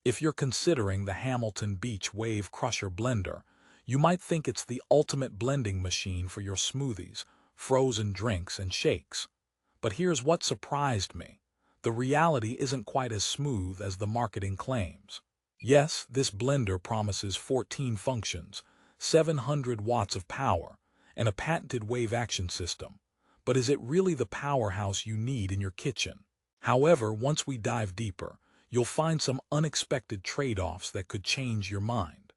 If you're considering the Hamilton Beach Wave Crusher blender, you might think it's the ultimate blending machine for your smoothies, frozen drinks, and shakes. But here's what surprised me. The reality isn't quite as smooth as the marketing claims. Yes, this blender promises 14 functions, 700 watts of power, and a patented wave action system. But is it really the powerhouse you need in your kitchen? However, once we dive deeper, you'll find some unexpected trade-offs that could change your mind.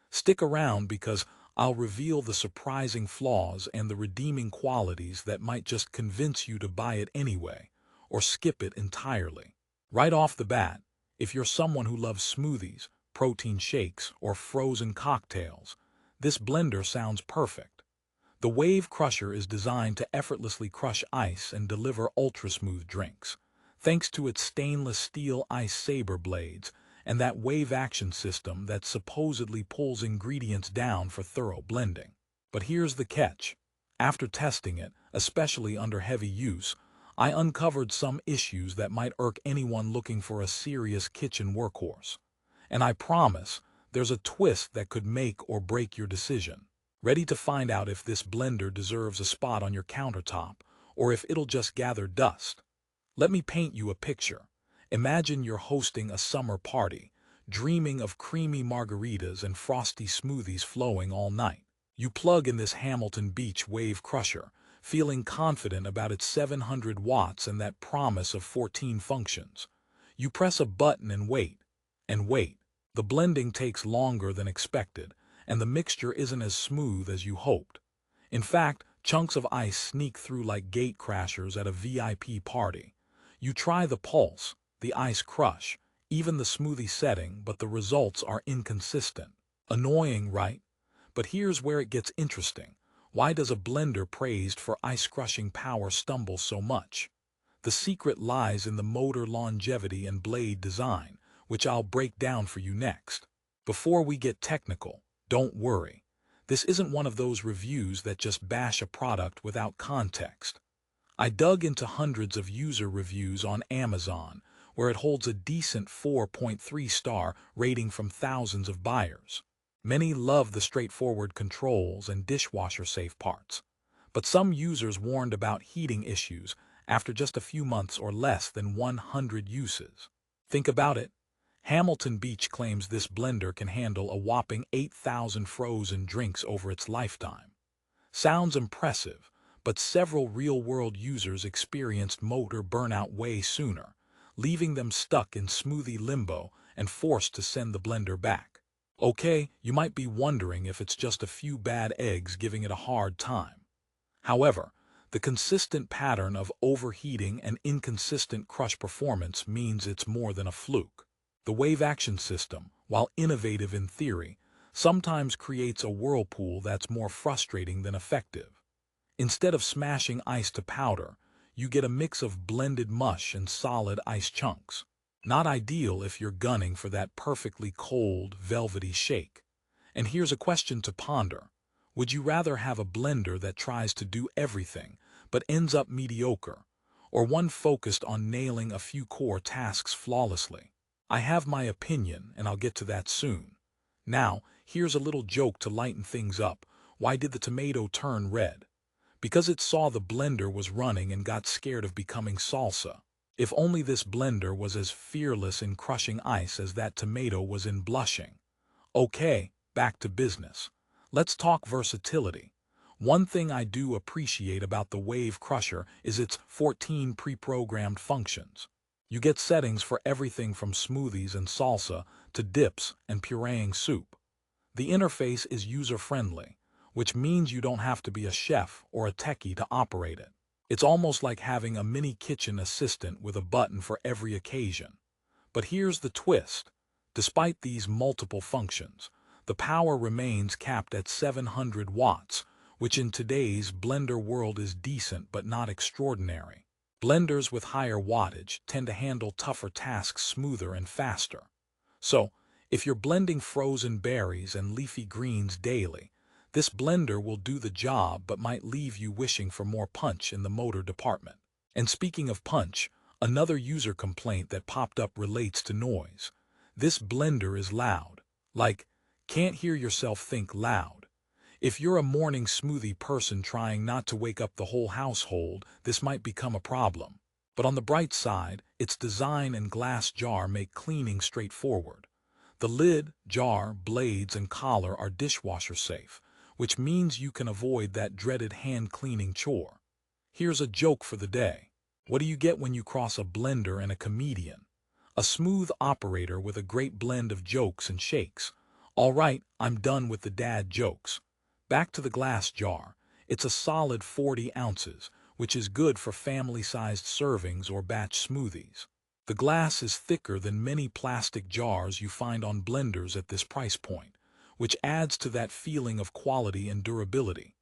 Stick around because I'll reveal the surprising flaws and the redeeming qualities that might just convince you to buy it anyway, or skip it entirely. Right off the bat, if you're someone who loves smoothies, protein shakes, or frozen cocktails, this blender sounds perfect. The Wave Crusher is designed to effortlessly crush ice and deliver ultra-smooth drinks, thanks to its stainless steel ice saber blades and that wave action system that supposedly pulls ingredients down for thorough blending. But here's the catch. After testing it, especially under heavy use, I uncovered some issues that might irk anyone looking for a serious kitchen workhorse. And I promise, there's a twist that could make or break your decision. Ready to find out if this blender deserves a spot on your countertop, or if it'll just gather dust? Let me paint you a picture. Imagine you're hosting a summer party, dreaming of creamy margaritas and frosty smoothies flowing all night. You plug in this Hamilton Beach Wave Crusher, feeling confident about its 700 watts and that promise of 14 functions. You press a button and wait, and wait. The blending takes longer than expected, and the mixture isn't as smooth as you hoped. In fact, chunks of ice sneak through like gate crashers at a VIP party. You try the pulse, the ice crush, even the smoothie setting, but the results are inconsistent. Annoying, right? But here's where it gets interesting. Why does a blender praised for ice-crushing power stumble so much? The secret lies in the motor longevity and blade design, which I'll break down for you next. Before we get technical, don't worry. This isn't one of those reviews that just bash a product without context. I dug into hundreds of user reviews on Amazon, where it holds a decent 4.3-star rating from thousands of buyers. Many love the straightforward controls and dishwasher-safe parts, but some users warned about heating issues after just a few months or less than 100 uses. Think about it. Hamilton Beach claims this blender can handle a whopping 8,000 frozen drinks over its lifetime. Sounds impressive, but several real-world users experienced motor burnout way sooner, leaving them stuck in smoothie limbo and forced to send the blender back. Okay, you might be wondering if it's just a few bad eggs giving it a hard time. However, the consistent pattern of overheating and inconsistent crush performance means it's more than a fluke. The wave action system, while innovative in theory, sometimes creates a whirlpool that's more frustrating than effective. Instead of smashing ice to powder, you get a mix of blended mush and solid ice chunks. Not ideal if you're gunning for that perfectly cold, velvety shake. And here's a question to ponder. Would you rather have a blender that tries to do everything, but ends up mediocre, or one focused on nailing a few core tasks flawlessly? I have my opinion, and I'll get to that soon. Now, here's a little joke to lighten things up. Why did the tomato turn red? Because it saw the blender was running and got scared of becoming salsa. If only this blender was as fearless in crushing ice as that tomato was in blushing. Okay, back to business. Let's talk versatility. One thing I do appreciate about the Wave Crusher is its 14 pre-programmed functions. You get settings for everything from smoothies and salsa to dips and pureeing soup. The interface is user-friendly, which means you don't have to be a chef or a techie to operate it. It's almost like having a mini kitchen assistant with a button for every occasion. But here's the twist. Despite these multiple functions, the power remains capped at 700 watts, which in today's blender world is decent but not extraordinary. Blenders with higher wattage tend to handle tougher tasks smoother and faster. So, if you're blending frozen berries and leafy greens daily, this blender will do the job but might leave you wishing for more punch in the motor department. And speaking of punch, another user complaint that popped up relates to noise. This blender is loud. Like, can't hear yourself think loud. If you're a morning smoothie person trying not to wake up the whole household, this might become a problem. But on the bright side, its design and glass jar make cleaning straightforward. The lid, jar, blades, and collar are dishwasher safe, which means you can avoid that dreaded hand cleaning chore. Here's a joke for the day. What do you get when you cross a blender and a comedian? A smooth operator with a great blend of jokes and shakes. All right, I'm done with the dad jokes. Back to the glass jar. It's a solid 40 ounces, which is good for family-sized servings or batch smoothies. The glass is thicker than many plastic jars you find on blenders at this price point, which adds to that feeling of quality and durability.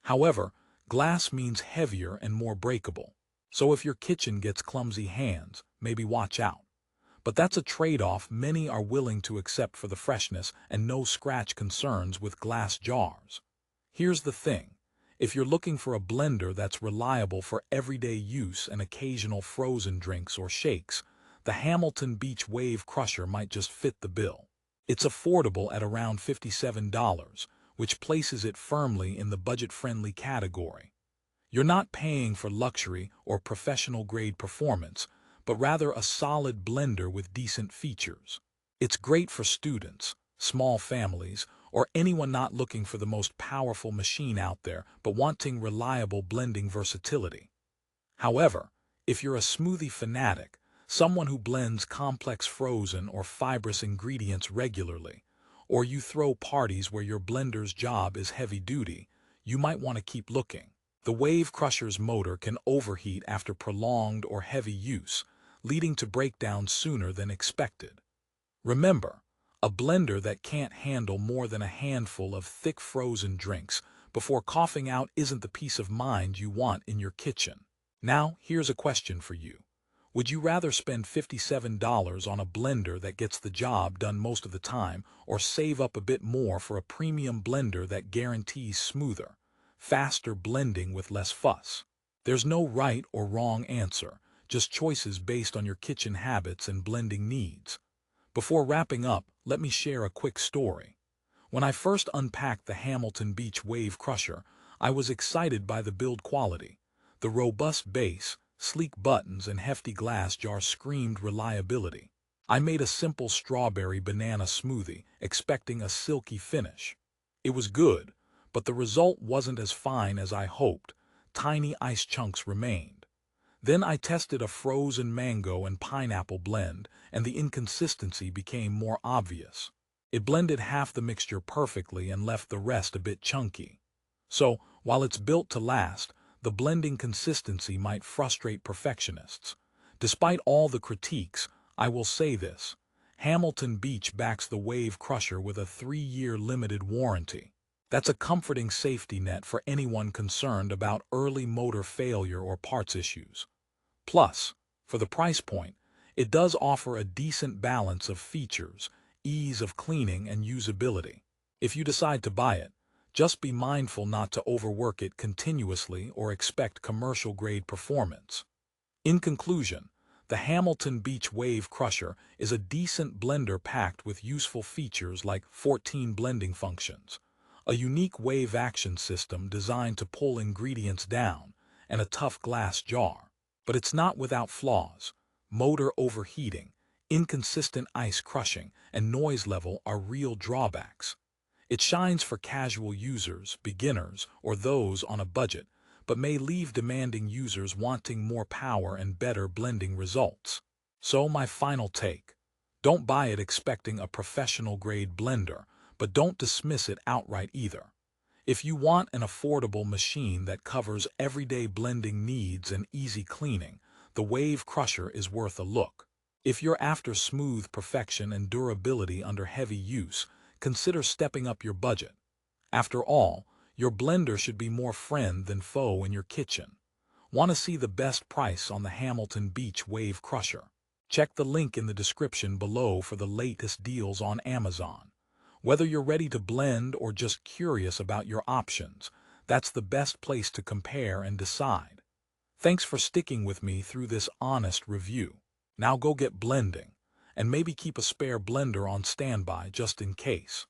However, glass means heavier and more breakable. So if your kitchen gets clumsy hands, maybe watch out. But that's a trade-off many are willing to accept for the freshness and no scratch concerns with glass jars. Here's the thing. If you're looking for a blender that's reliable for everyday use and occasional frozen drinks or shakes, the Hamilton Beach Wave Crusher might just fit the bill. It's affordable at around $57, which places it firmly in the budget-friendly category. You're not paying for luxury or professional-grade performance, but rather a solid blender with decent features. It's great for students, small families, or anyone not looking for the most powerful machine out there but wanting reliable blending versatility. However, if you're a smoothie fanatic, someone who blends complex frozen or fibrous ingredients regularly, or you throw parties where your blender's job is heavy-duty, you might want to keep looking. The Wave Crusher's motor can overheat after prolonged or heavy use, leading to breakdowns sooner than expected. Remember, a blender that can't handle more than a handful of thick frozen drinks before coughing out isn't the peace of mind you want in your kitchen. Now, here's a question for you. Would you rather spend $57 on a blender that gets the job done most of the time, or save up a bit more for a premium blender that guarantees smoother, faster blending with less fuss? There's no right or wrong answer, just choices based on your kitchen habits and blending needs. Before wrapping up, let me share a quick story. When I first unpacked the Hamilton Beach Wave Crusher, I was excited by the build quality. The robust base, sleek buttons, and hefty glass jar screamed reliability. I made a simple strawberry banana smoothie, expecting a silky finish. It was good, but the result wasn't as fine as I hoped. Tiny ice chunks remained. Then I tested a frozen mango and pineapple blend, and the inconsistency became more obvious. It blended half the mixture perfectly and left the rest a bit chunky. So, while it's built to last, the blending consistency might frustrate perfectionists. Despite all the critiques, I will say this. Hamilton Beach backs the Wave Crusher with a 3-year limited warranty. That's a comforting safety net for anyone concerned about early motor failure or parts issues. Plus, for the price point, it does offer a decent balance of features, ease of cleaning, and usability. If you decide to buy it, just be mindful not to overwork it continuously or expect commercial-grade performance. In conclusion, the Hamilton Beach Wave Crusher is a decent blender packed with useful features like 14 blending functions, a unique wave action system designed to pull ingredients down, and a tough glass jar. But it's not without flaws. Motor overheating, inconsistent ice crushing, and noise level are real drawbacks. It shines for casual users, beginners, or those on a budget, but may leave demanding users wanting more power and better blending results. So my final take. Don't buy it expecting a professional-grade blender, but don't dismiss it outright either. If you want an affordable machine that covers everyday blending needs and easy cleaning, the Wave Crusher is worth a look. If you're after smooth perfection and durability under heavy use, consider stepping up your budget. After all, your blender should be more friend than foe in your kitchen. Want to see the best price on the Hamilton Beach Wave Crusher? Check the link in the description below for the latest deals on Amazon. Whether you're ready to blend or just curious about your options, that's the best place to compare and decide. Thanks for sticking with me through this honest review. Now go get blending, and maybe keep a spare blender on standby just in case.